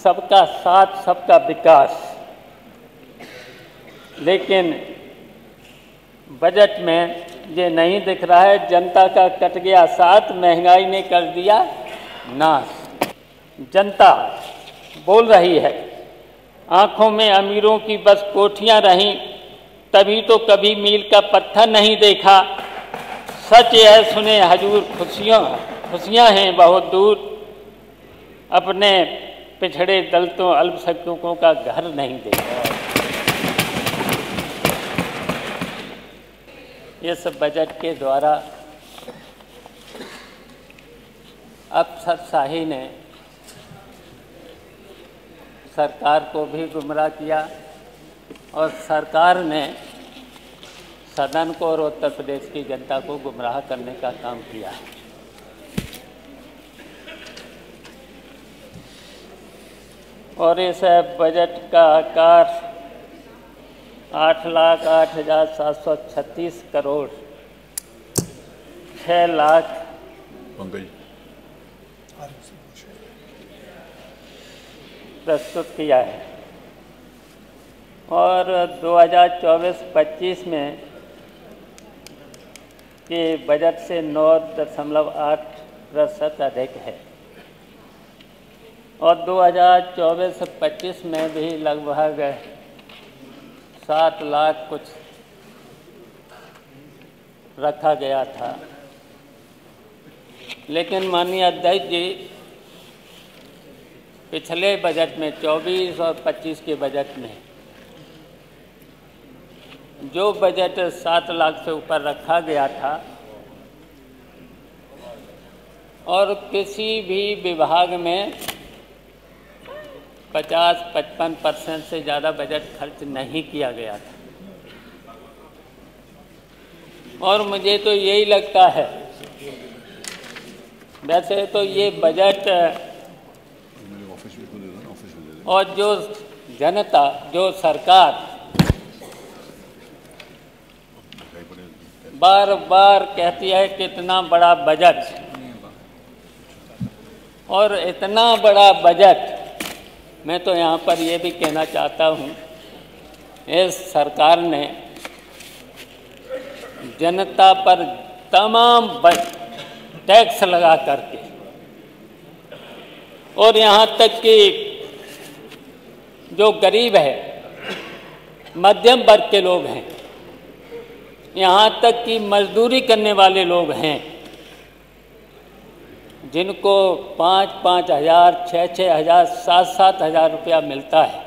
सबका साथ सबका विकास, लेकिन बजट में ये नहीं दिख रहा है। जनता का कट गया साथ, महंगाई ने कर दिया नाश। जनता बोल रही है, आंखों में अमीरों की बस कोठियां रहीं, तभी तो कभी मील का पत्थर नहीं देखा। सच है सुने हजूर, खुशियां हैं बहुत दूर, अपने पिछड़े दलितों अल्पसंख्यकों का घर नहीं देखा। इस बजट के द्वारा अफसरशाही ने सरकार को भी गुमराह किया और सरकार ने सदन को और उत्तर प्रदेश की जनता को गुमराह करने का काम किया है। और इस बजट का आकार 8,08,736 करोड़ 6 लाख प्रस्तुत किया है। और 2024-25 में के बजट से 9.8% अधिक है और 2024-25 में भी लगभग 7 लाख कुछ रखा गया था। लेकिन माननीय अध्यक्ष जी, पिछले बजट में 24 और 25 के बजट में जो बजट 7 लाख से ऊपर रखा गया था और किसी भी विभाग में 50-55% से ज़्यादा बजट खर्च नहीं किया गया था। और मुझे तो यही लगता है, वैसे तो ये बजट और जो जनता, जो सरकार बार बार कहती है कि इतना बड़ा बजट, और इतना बड़ा बजट, मैं तो यहाँ पर ये भी कहना चाहता हूँ, इस सरकार ने जनता पर तमाम टैक्स लगा करके, और यहाँ तक कि जो गरीब है, मध्यम वर्ग के लोग हैं, यहाँ तक कि मजदूरी करने वाले लोग हैं, जिनको 5-5 हज़ार, 6-6 हज़ार, 7-7 हज़ार रुपया मिलता है,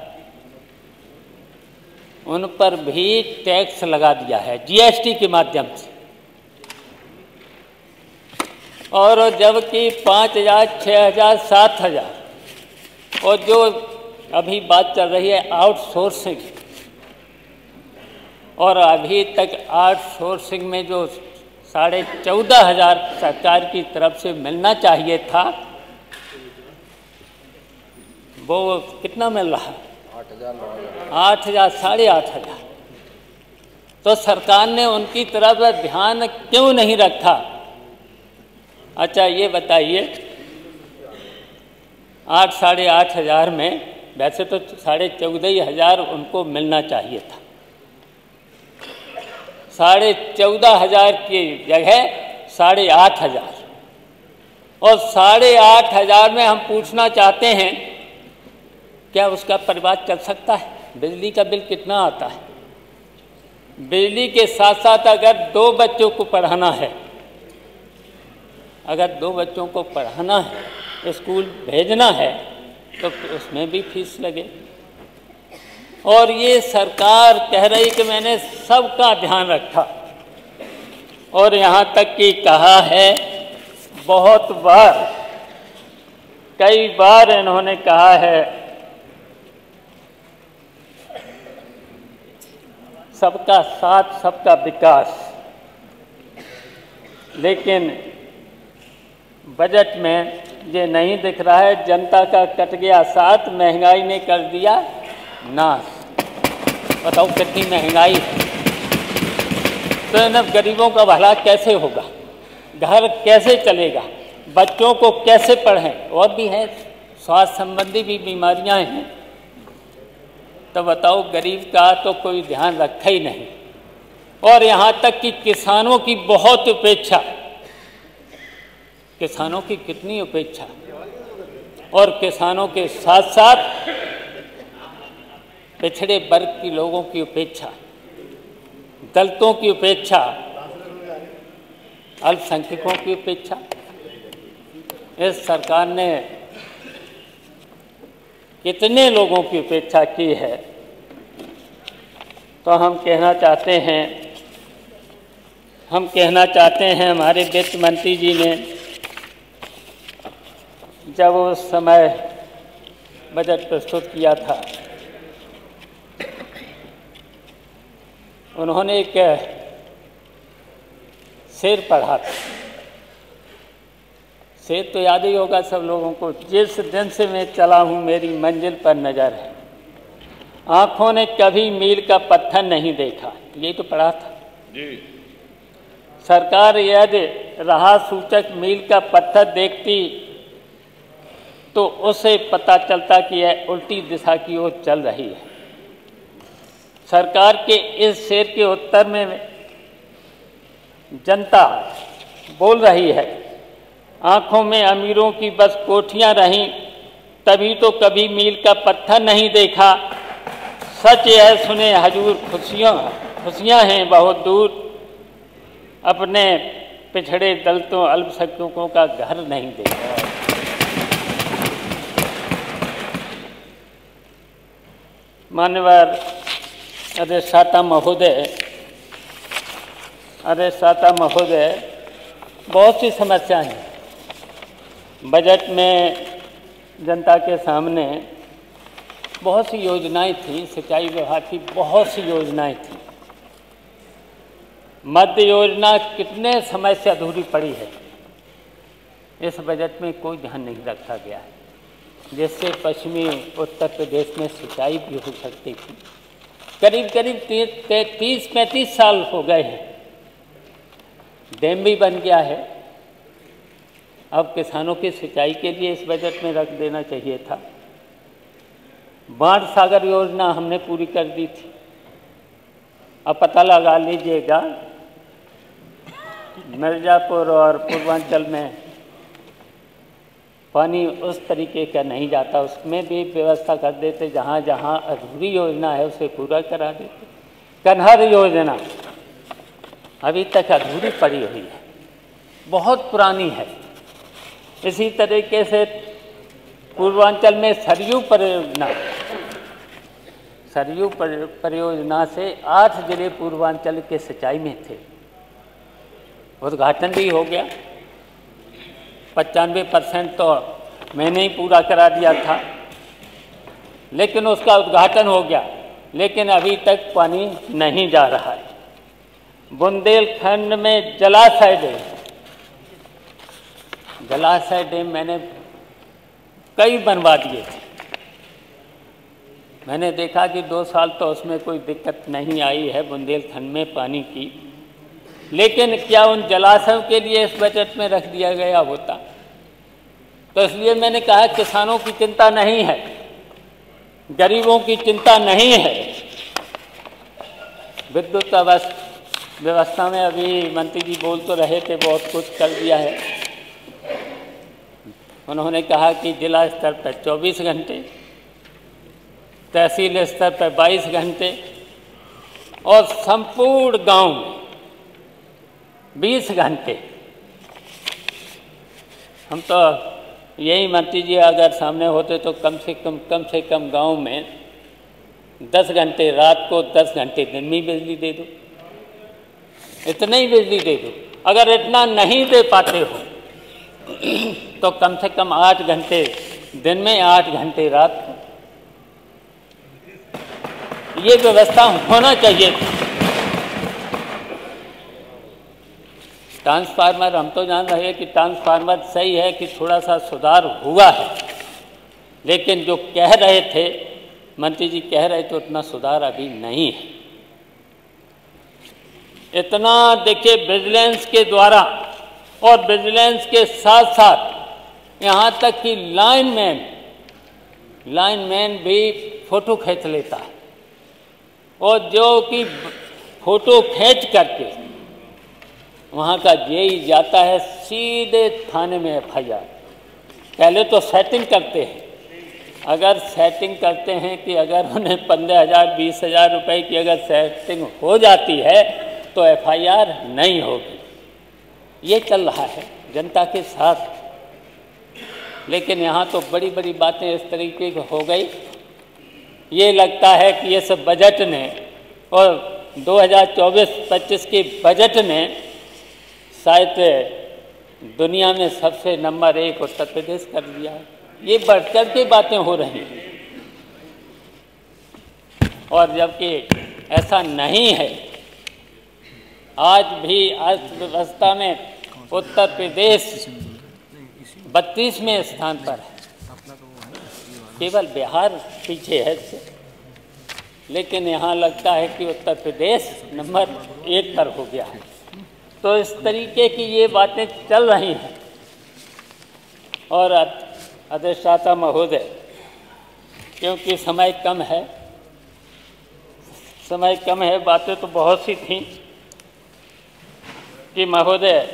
उन पर भी टैक्स लगा दिया है जीएसटी के माध्यम से। और जबकि 5 हज़ार, 6 हज़ार, 7 हज़ार, और जो अभी बात चल रही है आउटसोर्सिंग, और अभी तक आउटसोर्सिंग में जो 14,500 सरकार की तरफ से मिलना चाहिए था, वो कितना मिल रहा है? 8,000, 8,500। तो सरकार ने उनकी तरफ ध्यान क्यों नहीं रखा? अच्छा ये बताइए, 8,500 में वैसे तो 14,500 उनको मिलना चाहिए था, 14,500 की जगह 8,500, और 8,500 में हम पूछना चाहते हैं, क्या उसका परिवार चल सकता है? बिजली का बिल कितना आता है? बिजली के साथ साथ अगर 2 बच्चों को पढ़ाना है, अगर 2 बच्चों को पढ़ाना है, स्कूल भेजना है, तो उसमें भी फीस लगे। और ये सरकार कह रही कि मैंने सबका ध्यान रखा, और यहाँ तक कि कहा है, बहुत बार, कई बार इन्होंने कहा है, सबका साथ सबका विकास, लेकिन बजट में ये नहीं दिख रहा है। जनता का कट गया साथ, महंगाई ने कर दिया नाश। बताओ कितनी महंगाई है, तो इन गरीबों का भला कैसे होगा? घर कैसे चलेगा? बच्चों को कैसे पढ़ें? और भी हैं स्वास्थ्य संबंधी भी बीमारियां हैं, तो बताओ गरीब का तो कोई ध्यान रखा ही नहीं। और यहाँ तक कि किसानों की बहुत उपेक्षा, किसानों की कितनी उपेक्षा, और किसानों के साथ साथ पिछड़े वर्ग के लोगों की उपेक्षा, दलितों की उपेक्षा, अल्पसंख्यकों की उपेक्षा। इस सरकार ने कितने लोगों की उपेक्षा की है। तो हम कहना चाहते हैं हमारे वित्त मंत्री जी ने जब उस समय बजट प्रस्तुत किया था, उन्होंने एक शेर पढ़ा था। शेर तो याद ही होगा सब लोगों को, जिस दिन से मैं चला हूँ मेरी मंजिल पर नजर है, आंखों ने कभी मील का पत्थर नहीं देखा। ये तो पढ़ा था जी। सरकार यदि राह सूचक मील का पत्थर देखती तो उसे पता चलता कि यह उल्टी दिशा की ओर चल रही है। सरकार के इस शेर के उत्तर में जनता बोल रही है, आंखों में अमीरों की बस कोठियां रहीं, तभी तो कभी मील का पत्थर नहीं देखा। सच यह सुने हजूर, खुशियां हैं बहुत दूर, अपने पिछड़े दलितों अल्पसंख्यकों का घर नहीं देखा। मान्यवर अधिष्ठाता महोदय, बहुत सी समस्याएं हैं बजट में। जनता के सामने बहुत सी योजनाएं थी, सिंचाई विभाग की बहुत सी योजनाएं थी। मध्य योजना कितने समय से अधूरी पड़ी है, इस बजट में कोई ध्यान नहीं रखा गया है, जिससे पश्चिमी उत्तर प्रदेश में सिंचाई भी हो सकती थी। करीब 30-35 साल हो गए हैं, डैम भी बन गया है। अब किसानों की सिंचाई के लिए इस बजट में रख देना चाहिए था। बाढ़ सागर योजना हमने पूरी कर दी थी। अब पता लगा लीजिएगा, मिर्ज़ापुर और पूर्वांचल में पानी उस तरीके का नहीं जाता, उसमें भी व्यवस्था कर देते। जहाँ जहाँ अधूरी योजना है उसे पूरा करा देते। कन्हर योजना अभी तक अधूरी पड़ी हुई है, बहुत पुरानी है। इसी तरीके से पूर्वांचल में सरयू परियोजना से 8 जिले पूर्वांचल के सिंचाई में थे, उद्घाटन भी हो गया। 95% तो मैंने ही पूरा करा दिया था, लेकिन उसका उद्घाटन हो गया, लेकिन अभी तक पानी नहीं जा रहा है। बुंदेलखंड में जलाशय डैम मैंने कई बनवा दिए थे। मैंने देखा कि 2 साल तो उसमें कोई दिक्कत नहीं आई है बुंदेलखंड में पानी की, लेकिन क्या उन जलाशयों के लिए इस बजट में रख दिया गया होता? तो इसलिए मैंने कहा किसानों की चिंता नहीं है, गरीबों की चिंता नहीं है। विद्युत व्यवस्था में अभी मंत्री जी बोल तो रहे थे, बहुत कुछ कर दिया है। उन्होंने कहा कि जिला स्तर पर 24 घंटे, तहसील स्तर पर 22 घंटे और संपूर्ण गांव में 20 घंटे। हम तो यही मंत्री जी अगर सामने होते तो कम से कम गांव में 10 घंटे रात को, 10 घंटे दिन में बिजली दे दो। इतना ही बिजली दे दो। अगर इतना नहीं दे पाते हो तो कम से कम 8 घंटे दिन में, 8 घंटे रात को, ये व्यवस्था होना चाहिए। ट्रांसफार्मर, हम तो जान रहे हैं कि ट्रांसफार्मर सही है कि थोड़ा सा सुधार हुआ है, लेकिन जो कह रहे थे मंत्री जी कह रहे थे उतना सुधार अभी नहीं है। इतना देखिए विजिलेंस के द्वारा और विजिलेंस के साथ साथ यहाँ तक कि लाइनमैन लाइनमैन भी फ़ोटो खींच लेता है, और जो कि फ़ोटो खींच करके वहाँ का जेई जाता है सीधे थाने में FIR। पहले तो सेटिंग करते हैं, अगर सेटिंग करते हैं कि अगर उन्हें 15,000 20,000 रुपये की अगर सेटिंग हो जाती है तो FIR नहीं होगी। ये चल रहा है जनता के साथ। लेकिन यहाँ तो बड़ी बड़ी बातें इस तरीके की हो गई, ये लगता है कि ये सब बजट ने और 2024-25 के बजट ने शायद दुनिया में सबसे नंबर 1 उत्तर प्रदेश कर दिया है। ये बढ़-चढ़ के बातें हो रही हैं, और जबकि ऐसा नहीं है। आज भी अर्थव्यवस्था में उत्तर प्रदेश 32वें स्थान पर है, केवल बिहार पीछे है इससे। लेकिन यहाँ लगता है कि उत्तर प्रदेश नंबर 1 पर हो गया है। तो इस तरीके की ये बातें चल रही हैं। और अधिष्ठाता महोदय, क्योंकि समय कम है, बातें तो बहुत सी थीं कि महोदय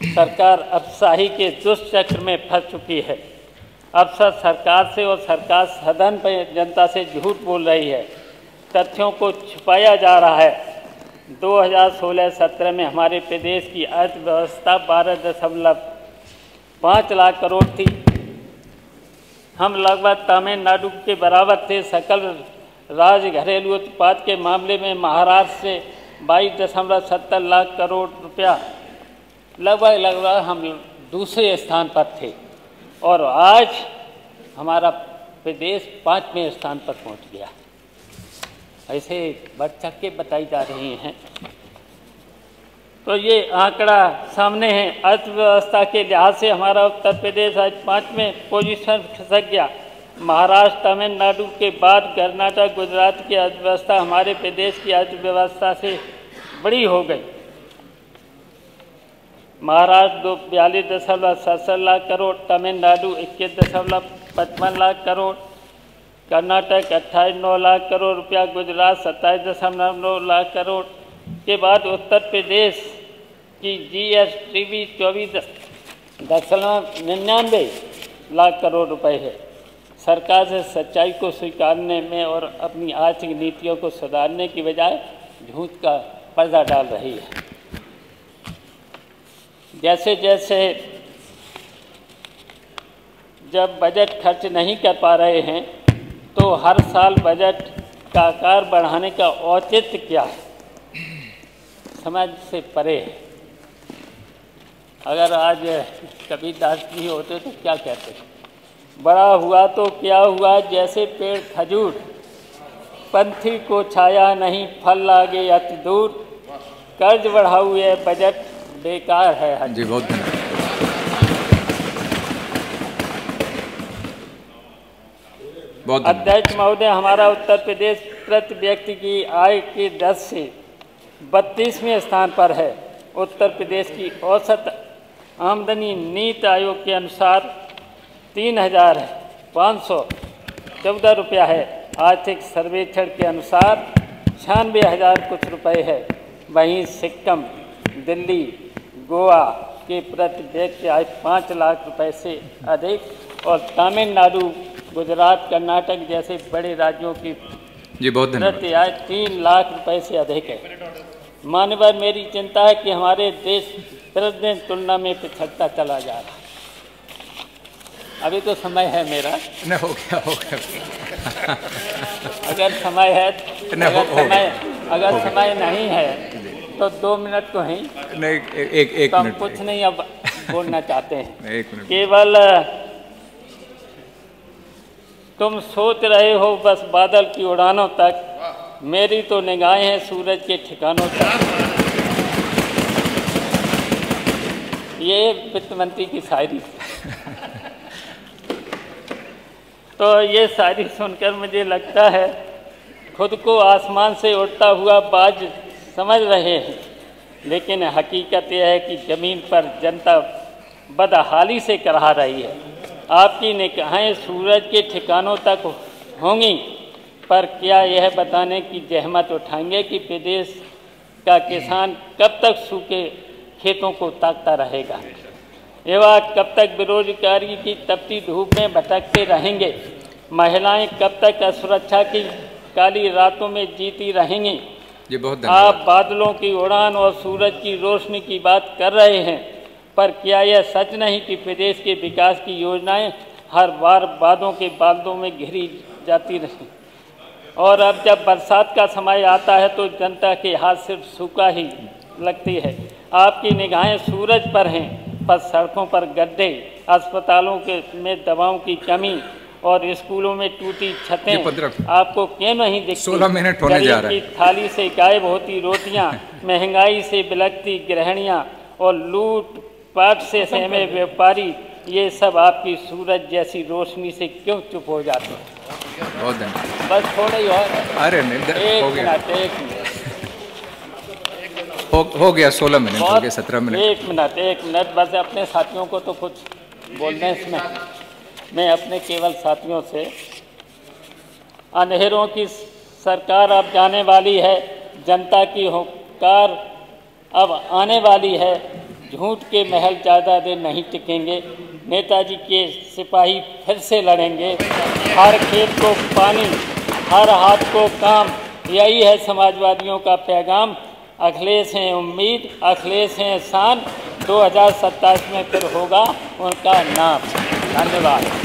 सरकार अफसाही के दुष्चक्र में फंस चुकी है। अफसर सरकार से और सरकार सदन पर जनता से झूठ बोल रही है, तथ्यों को छुपाया जा रहा है। 2016-17 में हमारे प्रदेश की अर्थव्यवस्था 12.5 लाख करोड़ थी। हम लगभग तमिलनाडु के बराबर थे। सकल राज्य घरेलू उत्पाद के मामले में महाराष्ट्र से 22.70 लाख करोड़ रुपया, लगभग हम दूसरे स्थान पर थे, और आज हमारा प्रदेश 5वें स्थान पर पहुंच गया। ऐसे बढ़ चढ़ के बताई जा रही हैं। तो ये आंकड़ा सामने है। अर्थव्यवस्था के लिहाज से हमारा उत्तर प्रदेश आज 5वें पोजीशन खिसक गया। महाराष्ट्र तमिलनाडु के बाद कर्नाटक गुजरात की अर्थव्यवस्था हमारे प्रदेश की अर्थव्यवस्था से बड़ी हो गई। महाराष्ट्र 42.67 लाख करोड़, तमिलनाडु 21.55 लाख करोड़, कर्नाटक 28.9 लाख करोड़ रुपया, गुजरात 27.9 लाख करोड़ के बाद उत्तर प्रदेश की GST भी 24.99 लाख करोड़ रुपए है। सरकार से सच्चाई को स्वीकारने में और अपनी आर्थिक नीतियों को सुधारने की बजाय झूठ का पर्दा डाल रही है। जैसे जैसे जब बजट खर्च नहीं कर पा रहे हैं तो हर साल बजट का आकार बढ़ाने का औचित्य क्या है, समझ से परे है। अगर आज कबीरदास जी होते तो क्या कहते, बड़ा हुआ तो क्या हुआ जैसे पेड़ खजूर, पंथी को छाया नहीं फल लागे अति दूर, कर्ज बढ़ाऊ ये बजट बेकार है। जी बहुत अध्यक्ष महोदय, हमारा उत्तर प्रदेश प्रति व्यक्ति की आय की दर से 32वें स्थान पर है। उत्तर प्रदेश की औसत आमदनी नीति आयोग के अनुसार 3,514 रुपया है। आर्थिक सर्वेक्षण के अनुसार 96,000 कुछ रुपए है। वहीं सिक्किम, दिल्ली, गोवा के प्रति व्यक्ति आय 5 लाख रुपए से अधिक, और तमिलनाडु, गुजरात, कर्नाटक जैसे बड़े राज्यों की प्रति आय 3 लाख रुपए से अधिक है। माननीय, मेरी चिंता है कि हमारे देश प्रतिदिन तुलना में पिछड़ता चला जा रहा है। अभी तो समय है मेरा, नहीं हो गया अगर समय है, अगर समय नहीं है तो 2 मिनट तो हैं। नहीं, एक तो हम मिनट कुछ नहीं अब बोलना चाहते हैं। 1 मिनट केवल तुम सोच रहे हो बस बादल की उड़ानों तक, मेरी तो निगाहें हैं सूरज के ठिकानों तक। ये वित्त मंत्री की शायरी। तो ये शायरी सुनकर मुझे लगता है खुद को आसमान से उड़ता हुआ बाज समझ रहे हैं, लेकिन हकीकत यह है कि ज़मीन पर जनता बदहाली से करहा रही है। आपकी निगाहें सूरज के ठिकानों तक होंगी, पर क्या यह बताने की जहमत उठाएंगे कि प्रदेश का किसान कब तक सूखे खेतों को ताकता रहेगा? एवं कब तक बेरोजगारी की तपती धूप में भटकते रहेंगे? महिलाएं कब तक असुरक्षा की काली रातों में जीती रहेंगी? जी बहुत आप बादलों की उड़ान और सूरज की रोशनी की बात कर रहे हैं, पर क्या यह सच नहीं कि प्रदेश के विकास की योजनाएं हर बार वादों के बादलों में घिरी जाती रही? और अब जब बरसात का समय आता है तो जनता के हाथ सिर्फ सूखा ही लगती है। आपकी निगाहें सूरज पर हैं, पर सड़कों पर गड्ढे, अस्पतालों के में दवाओं की कमी और स्कूलों में टूटी छतें आपको क्यों नहीं दिखती? 16 मिनट होने जा रहा है। की थाली से गायब होती रोटियां, महंगाई से बिलखती गृहणियां और लूट पाट से सहमे व्यापारी, ये सब आपकी सूरज जैसी रोशनी से क्यों चुप हो जाते हैं? बहुत धन्यवाद। बस थोड़ा ही और। अरे नहीं, हो गया। एक मिनट हो गया 16 मिनट हो गए, 17 मिनट। एक मिनट बस। अपने साथियों को तो कुछ बोलने इसमें, मैं अपने केवल साथियों से, अंधेरों की सरकार अब जाने वाली है, जनता की हुंकार अब आने वाली है, झूठ के महल ज़्यादा देर नहीं टिकेंगे, नेताजी के सिपाही फिर से लड़ेंगे, हर खेत को पानी, हर हाथ को काम, यही है समाजवादियों का पैगाम। अखिलेश हैं उम्मीद, अखिलेश हैं शान, 2027 में फिर होगा उनका नाम। धन्यवाद।